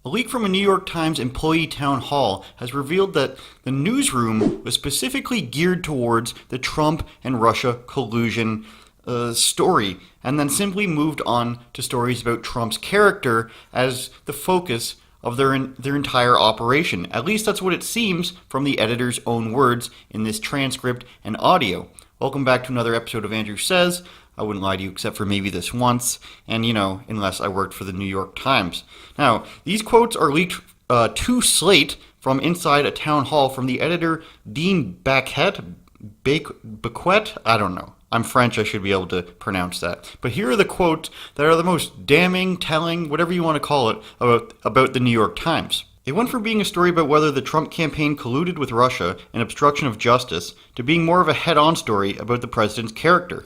A leak from a New York Times employee town hall has revealed that the newsroom was specifically geared towards the Trump and Russia collusion story, and then simply moved on to stories about Trump's character as the focus of their entire operation. At least that's what it seems from the editor's own words in this transcript and audio. Welcome back to another episode of Andrew Says. I wouldn't lie to you except for maybe this once, and unless I worked for the New York Times. Now, these quotes are leaked to Slate from inside a town hall from the editor Dean Bequet. I don't know. I'm French, I should be able to pronounce that. But here are the quotes that are the most damning, telling, whatever you want to call it, about the New York Times. It went from being a story about whether the Trump campaign colluded with Russia and obstruction of justice to being more of a head-on story about the president's character.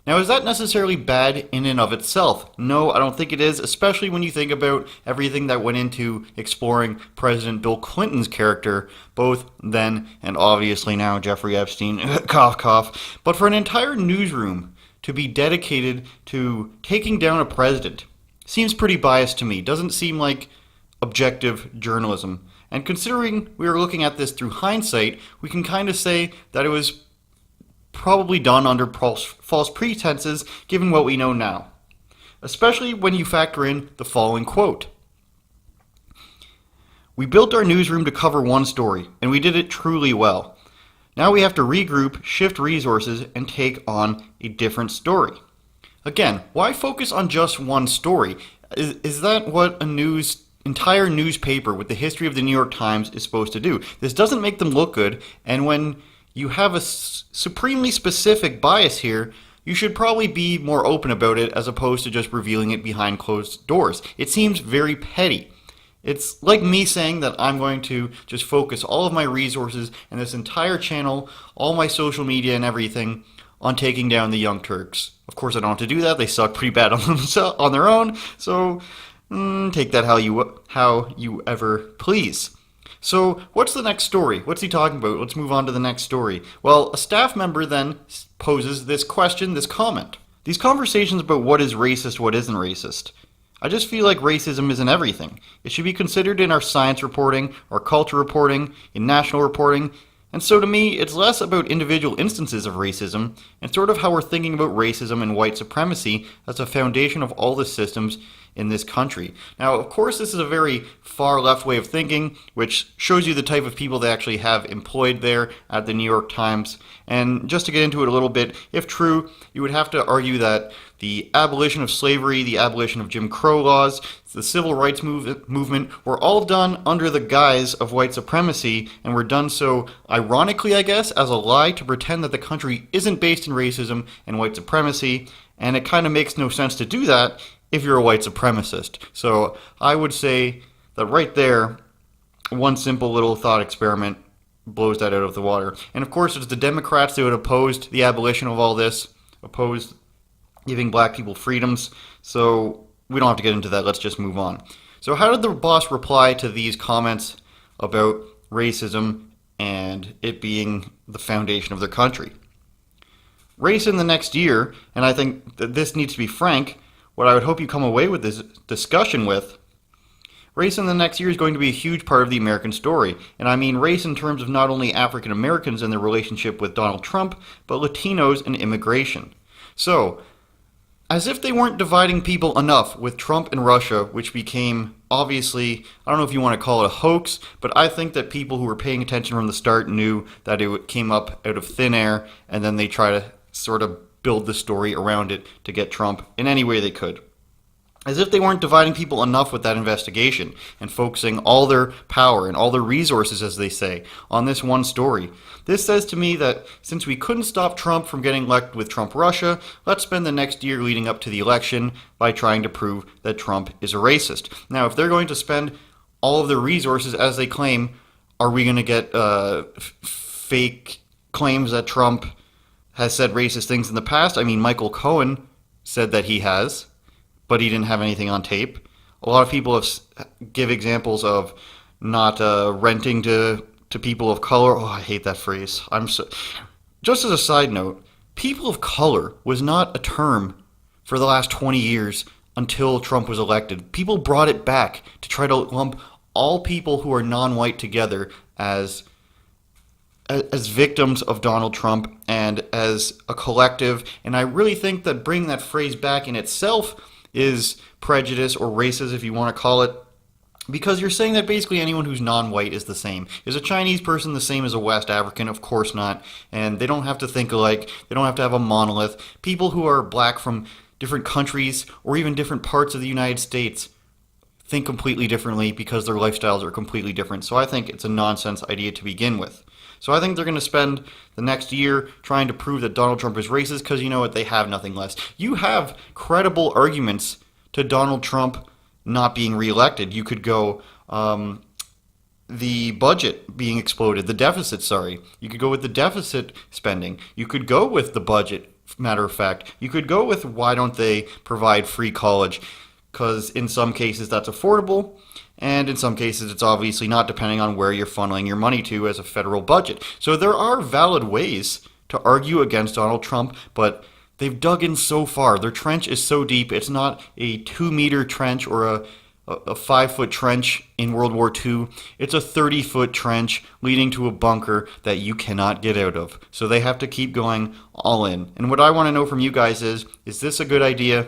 Now, is that necessarily bad in and of itself? No, I don't think it is, especially when you think about everything that went into exploring President Bill Clinton's character, both then and obviously now Jeffrey Epstein, cough, cough. But for an entire newsroom to be dedicated to taking down a president seems pretty biased to me. Doesn't seem like objective journalism. And considering we are looking at this through hindsight, we can kind of say that it was probably done under false pretenses given what we know now, especially when you factor in the following quote. "We built our newsroom to cover one story, and we did it truly well. Now we have to regroup, shift resources, and take on a different story." Again, why focus on just one story? Is that what entire newspaper with the history of the New York Times is supposed to do? This doesn't make them look good, and when you have a supremely specific bias here, you should probably be more open about it as opposed to just revealing it behind closed doors. It seems very petty. It's like me saying that I'm going to just focus all of my resources and this entire channel, all my social media and everything, on taking down the Young Turks. Of course, I don't have to do that. They suck pretty bad on their own, so take that how you ever please. So, what's the next story? What's he talking about? Let's move on to the next story. Well, a staff member then poses this question, this comment. These conversations about what is racist, what isn't racist. I just feel like racism isn't everything. It should be considered in our science reporting, our culture reporting, in national reporting. And so to me, it's less about individual instances of racism and sort of how we're thinking about racism and white supremacy as a foundation of all the systems in this country. Now, of course, this is a very far left way of thinking, which shows you the type of people they actually have employed there at the New York Times. And just to get into it a little bit, if true, you would have to argue that the abolition of slavery, the abolition of Jim Crow laws, the civil rights movement were all done under the guise of white supremacy, and were done so, ironically, I guess, as a lie to pretend that the country isn't based in racism and white supremacy. And it kind of makes no sense to do that if you're a white supremacist. So I would say that right there, one simple little thought experiment blows that out of the water. And of course, it's the Democrats that would oppose the abolition of all this, oppose giving black people freedoms. So we don't have to get into that. Let's just move on. So how did the boss reply to these comments about racism and it being the foundation of their country? Race in the next year, and I think that this needs to be frank, what I would hope you come away with this discussion with, race in the next year is going to be a huge part of the American story. And I mean race in terms of not only African Americans and their relationship with Donald Trump, but Latinos and immigration. So, as if they weren't dividing people enough with Trump and Russia, which became, obviously, I don't know if you want to call it a hoax, but I think that people who were paying attention from the start knew that it came up out of thin air, and then they try to sort of build the story around it to get Trump in any way they could. As if they weren't dividing people enough with that investigation and focusing all their power and all their resources, as they say, on this one story. This says to me that since we couldn't stop Trump from getting elected with Trump Russia, let's spend the next year leading up to the election by trying to prove that Trump is a racist. Now, if they're going to spend all of their resources as they claim, are we going to get fake claims that Trump has said racist things in the past? I mean, Michael Cohen said that he has, but he didn't have anything on tape. A lot of people give examples of not renting to people of color. Oh, I hate that phrase. Just as a side note, people of color was not a term for the last 20 years until Trump was elected. People brought it back to try to lump all people who are non-white together as victims of Donald Trump and as a collective. And I really think that bringing that phrase back in itself is prejudice or racist, if you want to call it, because you're saying that basically anyone who's non-white is the same. Is a Chinese person the same as a West African? Of course not. And they don't have to think alike. They don't have to have a monolith. People who are black from different countries or even different parts of the United States think completely differently because their lifestyles are completely different. So I think it's a nonsense idea to begin with. So I think they're going to spend the next year trying to prove that Donald Trump is racist because you know what? They have nothing less. You have credible arguments to Donald Trump not being reelected. You could go the budget being exploded, the deficit, sorry. You could go with the deficit spending. You could go with the budget, matter of fact. You could go with why don't they provide free college, because in some cases that's affordable, and in some cases it's obviously not, depending on where you're funneling your money to as a federal budget. So there are valid ways to argue against Donald Trump, but they've dug in so far. Their trench is so deep. It's not a 2-meter trench or a 5-foot trench in World War II. It's a 30-foot trench leading to a bunker that you cannot get out of. So they have to keep going all in. And what I want to know from you guys is this a good idea?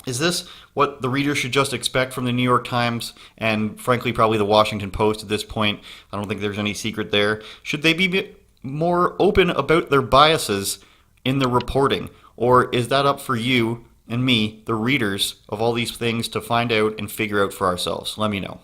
Is this what the reader should just expect from the New York Times and frankly probably the Washington Post at this point? I don't think there's any secret there. Should they be more open about their biases in the reporting? Or is that up for you and me, the readers of all these things, to find out and figure out for ourselves? Let me know.